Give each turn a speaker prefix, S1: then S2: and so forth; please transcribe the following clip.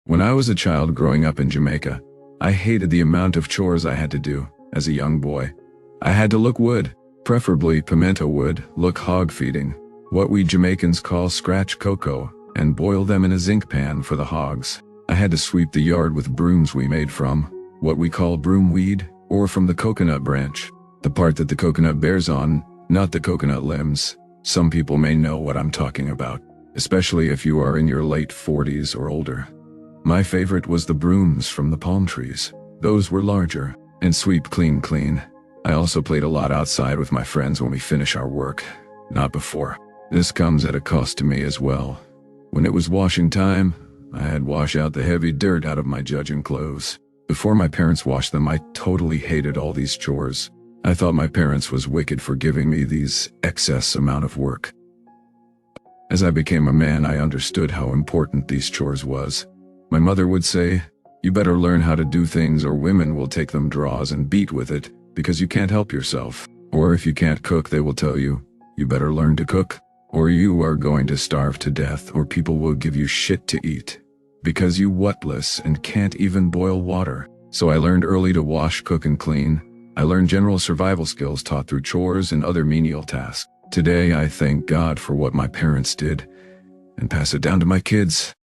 S1: When I was a child growing up in Jamaica, I hated the amount of chores I had to do as a young boy. I had to look wood, preferably pimento wood, look hog feeding, what we Jamaicans call scratch cocoa, and boil them in a zinc pan for the hogs. I had to sweep the yard with brooms we made from what we call broomweed, or from the coconut branch, the part that the coconut bears on, not the coconut limbs. Some people may know what I'm talking about, especially if you are in your late 40s or older. My favorite was the brooms from the palm trees. Those were larger and sweep clean. I also played a lot outside with my friends when we finish our work, not before. This comes at a cost to me as well. When it was washing time, I had wash out the heavy dirt out of my judging clothes. Before my parents washed them, I totally hated all these chores. I thought my parents was wicked for giving me these excess amount of work. As I became a man, I understood how important these chores was. My mother would say, "You better learn how to do things or women will take them draws and beat with it because you can't help yourself. Or if you can't cook, they will tell you, you better learn to cook, or you are going to starve to death, or people will give you shit to eat because you wutless and can't even boil water." So I learned early to wash, cook, and clean. I learned general survival skills taught through chores and other menial tasks. Today I thank God for what my parents did and pass it down to my kids.